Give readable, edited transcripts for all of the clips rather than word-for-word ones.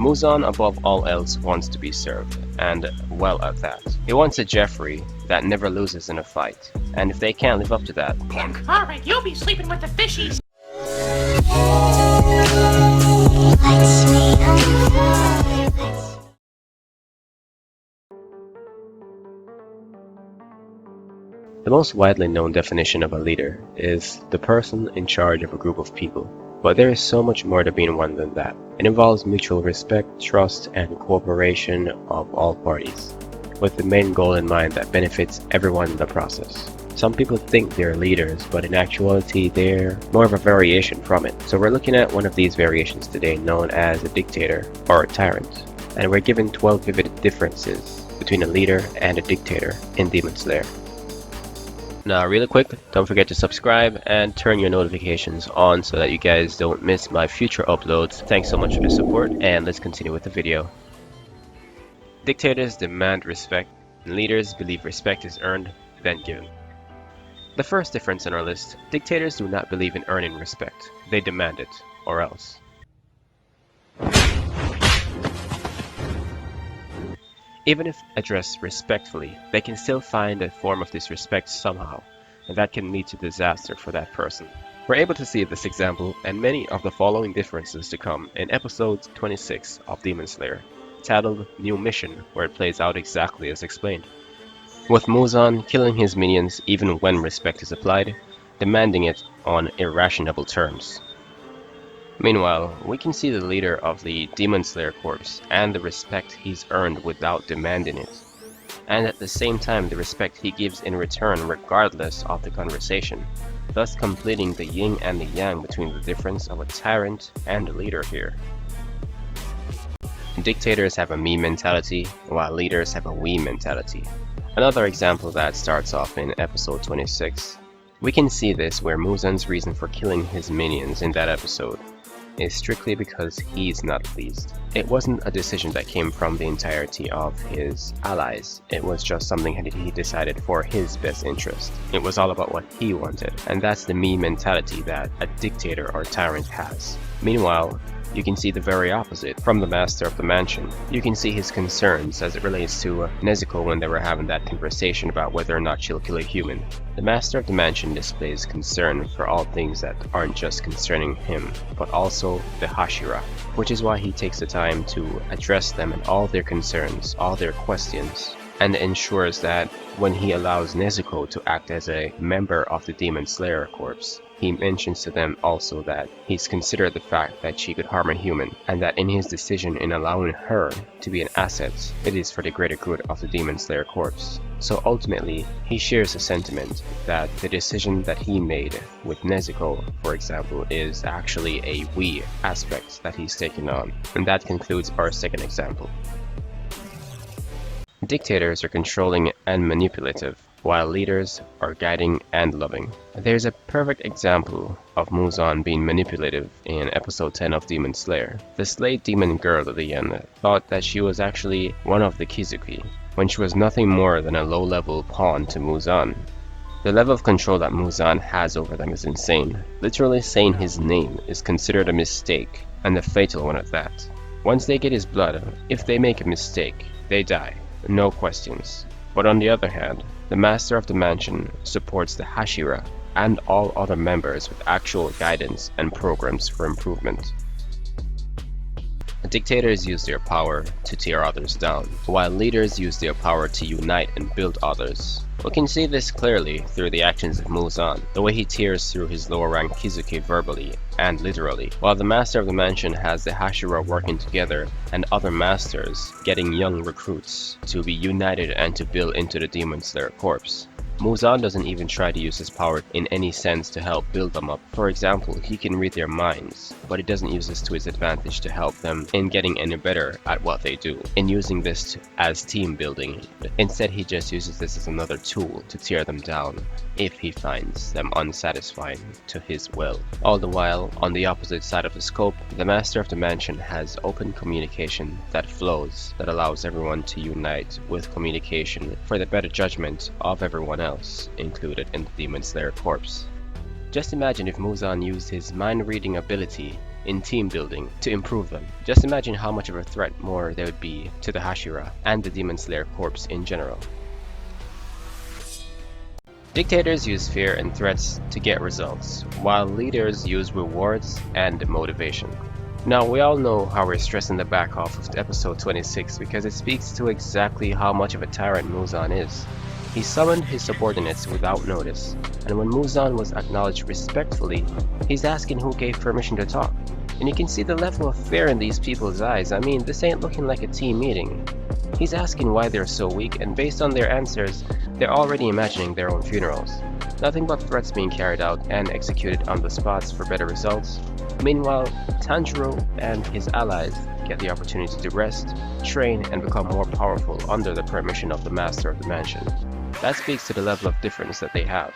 Muzan above all else wants to be served, and well at that. He wants a Jeffrey that never loses in a fight, and if they can't live up to that, Alright, you'll be sleeping with the fishies. the most widely known definition of a leader is the person in charge of a group of people. But there is so much more to being one than that. It involves mutual respect, trust, and cooperation of all parties, with the main goal in mind that benefits everyone in the process. Some people think they're leaders, but in actuality they're more of a variation from it. So we're looking at one of these variations today, known as a dictator or a tyrant. And we're given 12 vivid differences between a leader and a dictator in Demon Slayer. Now really quick, don't forget to subscribe and turn your notifications on so that you guys don't miss my future uploads. Thanks so much for the support, and let's continue with the video. Dictators demand respect, and leaders believe respect is earned, then given. The first difference on our list, dictators do not believe in earning respect. They demand it, or else. Even if addressed respectfully, they can still find a form of disrespect somehow, and that can lead to disaster for that person. We're able to see this example and many of the following differences to come in episode 26 of Demon Slayer, titled New Mission, where it plays out exactly as explained. With Muzan killing his minions even when respect is applied, demanding it on irrational terms. Meanwhile, we can see the leader of the Demon Slayer Corps and the respect he's earned without demanding it, and at the same time the respect he gives in return regardless of the conversation, thus completing the yin and the yang between the difference of a tyrant and a leader here. Dictators have a me mentality, while leaders have a we mentality. Another example that starts off in episode 26. We can see this where Muzan's reason for killing his minions in that episode is strictly because he's not pleased. It wasn't a decision that came from the entirety of his allies. It was just something that he decided for his best interest. It was all about what he wanted, and that's the me mentality that a dictator or tyrant has. Meanwhile, you can see the very opposite from the Master of the Mansion. You can see his concerns as it relates to Nezuko when they were having that conversation about whether or not she'll kill a human. The Master of the Mansion displays concern for all things that aren't just concerning him, but also the Hashira, which is why he takes the time to address them and all their concerns, all their questions, and ensures that when he allows Nezuko to act as a member of the Demon Slayer Corps, he mentions to them also that he's considered the fact that she could harm a human, and that in his decision in allowing her to be an asset, it is for the greater good of the Demon Slayer Corps. So ultimately, he shares the sentiment that the decision that he made with Nezuko, for example, is actually a we aspect that he's taken on. And that concludes our second example. Dictators are controlling and manipulative, while leaders are guiding and loving. There's a perfect example of Muzan being manipulative in episode 10 of Demon Slayer. The Slate Demon girl at the end thought that she was actually one of the Kizuki, when she was nothing more than a low-level pawn to Muzan. The level of control that Muzan has over them is insane. Literally saying his name is considered a mistake, and a fatal one at that. Once they get his blood, if they make a mistake, they die. No questions. But on the other hand, the Master of the Mansion supports the Hashira and all other members with actual guidance and programs for improvement. Dictators use their power to tear others down, while leaders use their power to unite and build others. We can see this clearly through the actions of Muzan, the way he tears through his lower rank Kizuki verbally and literally, while the Master of the Mansion has the Hashira working together and other masters getting young recruits to be united and to build into the Demon Slayer Corps. Muzan doesn't even try to use his power in any sense to help build them up. For example, he can read their minds, but he doesn't use this to his advantage to help them in getting any better at what they do, in using this as team building. Instead, he just uses this as another tool to tear them down if he finds them unsatisfying to his will. All the while, on the opposite side of the scope, the Master of the Mansion has open communication that flows, that allows everyone to unite with communication for the better judgment of everyone else included in the Demon Slayer Corps. Just imagine if Muzan used his mind-reading ability in team building to improve them. Just imagine how much of a threat more they would be to the Hashira and the Demon Slayer Corps in general. Dictators use fear and threats to get results, while leaders use rewards and motivation. Now, we all know how we're stressing the back half of episode 26 because it speaks to exactly how much of a tyrant Muzan is. He summoned his subordinates without notice, and when Muzan was acknowledged respectfully, he's asking who gave permission to talk. And you can see the level of fear in these people's eyes. I mean, this ain't looking like a team meeting. He's asking why they're so weak, and based on their answers, they're already imagining their own funerals. Nothing but threats being carried out and executed on the spots for better results. Meanwhile, Tanjiro and his allies get the opportunity to rest, train, and become more powerful under the permission of the Master of the Mansion. That speaks to the level of difference that they have.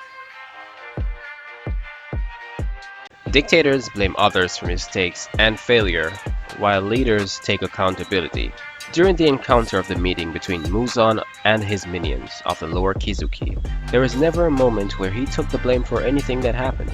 Dictators blame others for mistakes and failure, while leaders take accountability. During the encounter of the meeting between Muzan and his minions of the lower Kizuki, there was never a moment where he took the blame for anything that happened.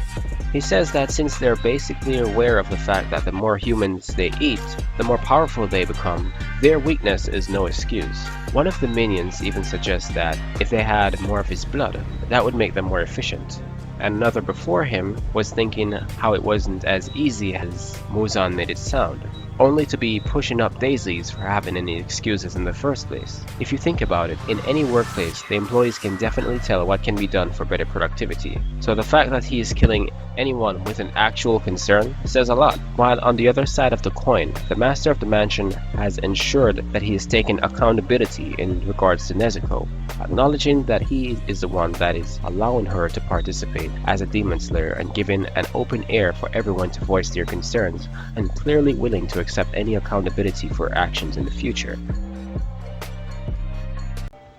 He says that since they're basically aware of the fact that the more humans they eat, the more powerful they become, their weakness is no excuse. One of the minions even suggests that if they had more of his blood, that would make them more efficient. And another before him was thinking how it wasn't as easy as Muzan made it sound, only to be pushing up daisies for having any excuses in the first place. If you think about it, in any workplace, the employees can definitely tell what can be done for better productivity. So the fact that he is killing anyone with an actual concern says a lot. While on the other side of the coin, the Master of the Mansion has ensured that he is taking accountability in regards to Nezuko, acknowledging that he is the one that is allowing her to participate as a Demon Slayer and giving an open air for everyone to voice their concerns, and clearly willing to accept any accountability for actions in the future.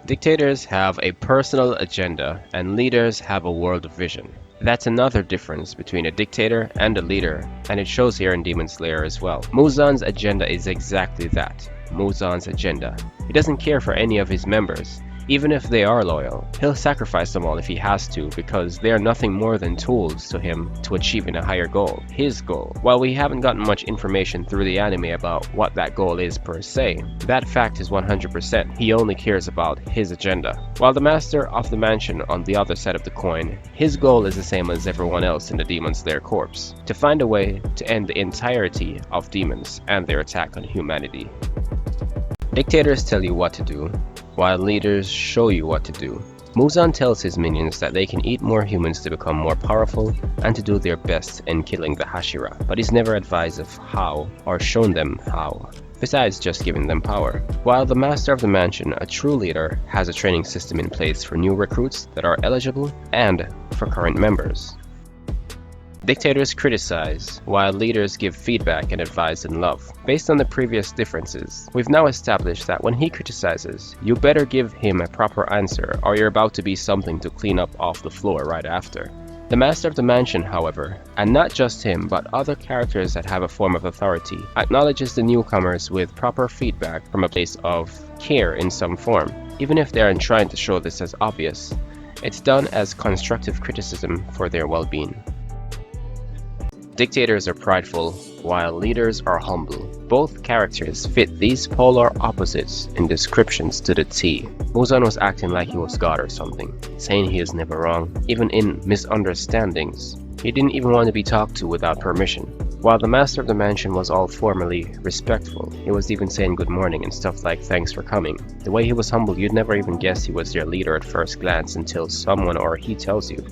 Dictators have a personal agenda and leaders have a world vision. That's another difference between a dictator and a leader, and it shows here in Demon Slayer as well. Muzan's agenda is exactly that, Muzan's agenda. He doesn't care for any of his members. Even if they are loyal, he'll sacrifice them all if he has to because they are nothing more than tools to him to achieving a higher goal, his goal. While we haven't gotten much information through the anime about what that goal is per se, that fact is 100%. He only cares about his agenda. While the Master of the Mansion on the other side of the coin, his goal is the same as everyone else in the Demon Slayer Corps, to find a way to end the entirety of demons and their attack on humanity. Dictators tell you what to do, while leaders show you what to do. Muzan tells his minions that they can eat more humans to become more powerful and to do their best in killing the Hashira, but he's never advised of how or shown them how, besides just giving them power. While the Master of the Mansion, a true leader, has a training system in place for new recruits that are eligible and for current members. Dictators criticize, while leaders give feedback and advice in love. Based on the previous differences, we've now established that when he criticizes, you better give him a proper answer or you're about to be something to clean up off the floor right after. The Master of the Mansion, however, and not just him but other characters that have a form of authority, acknowledges the newcomers with proper feedback from a place of care in some form. Even if they aren't trying to show this as obvious, it's done as constructive criticism for their well-being. Dictators are prideful, while leaders are humble. Both characters fit these polar opposites in descriptions to the T. Muzan was acting like he was God or something, saying he is never wrong, even in misunderstandings. He didn't even want to be talked to without permission. While the Master of the Mansion was all formally respectful, he was even saying good morning and stuff like thanks for coming. The way he was humble, you'd never even guess he was their leader at first glance until someone or he tells you.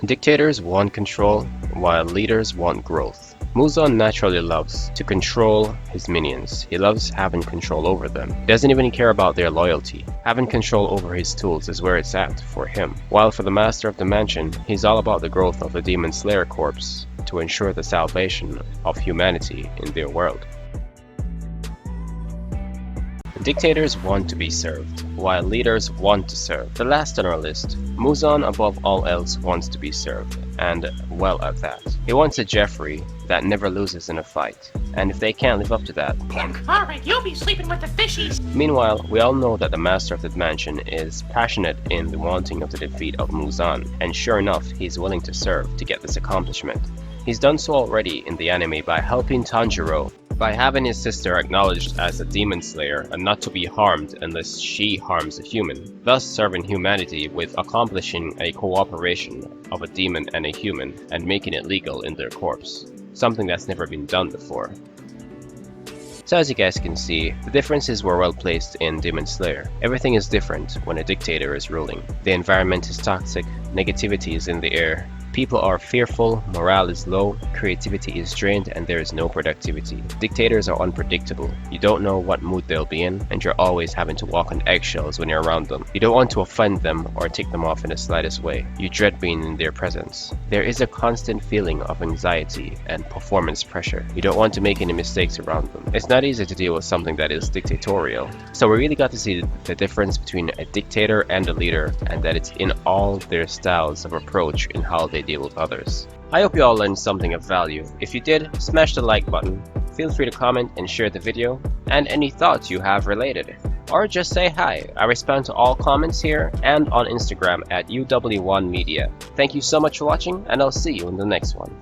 Dictators want control, while leaders want growth. Muzan naturally loves to control his minions. He loves having control over them. He doesn't even care about their loyalty. Having control over his tools is where it's at for him. While for the Master of the Mansion, he's all about the growth of the Demon Slayer Corps to ensure the salvation of humanity in their world. Dictators want to be served, while leaders want to serve. The last on our list, Muzan above all else wants to be served, and well at that. He wants a Jeffrey that never loses in a fight, and if they can't live up to that... Alright, you'll be sleeping with the fishies! Meanwhile, we all know that the Master of the Mansion is passionate in the wanting of the defeat of Muzan, and sure enough, he's willing to serve to get this accomplishment. He's done so already in the anime by helping Tanjiro, by having his sister acknowledged as a demon slayer and not to be harmed unless she harms a human, thus serving humanity with accomplishing a cooperation of a demon and a human and making it legal in their corpse, something that's never been done before. So as you guys can see, the differences were well placed in Demon Slayer. Everything is different when a dictator is ruling. The environment is toxic, negativity is in the air, people are fearful, morale is low, creativity is drained, and there is no productivity. Dictators are unpredictable. You don't know what mood they'll be in, and you're always having to walk on eggshells when you're around them. You don't want to offend them or tick them off in the slightest way. You dread being in their presence. There is a constant feeling of anxiety and performance pressure. You don't want to make any mistakes around them. It's not easy to deal with something that is dictatorial. So we really got to see the difference between a dictator and a leader, and that it's in all their styles of approach in how they deal with others. I hope you all learned something of value. If you did, smash the like button. Feel free to comment and share the video, and any thoughts you have related. Or just say hi. I respond to all comments here and on Instagram at UW1Media. Thank you so much for watching, and I'll see you in the next one.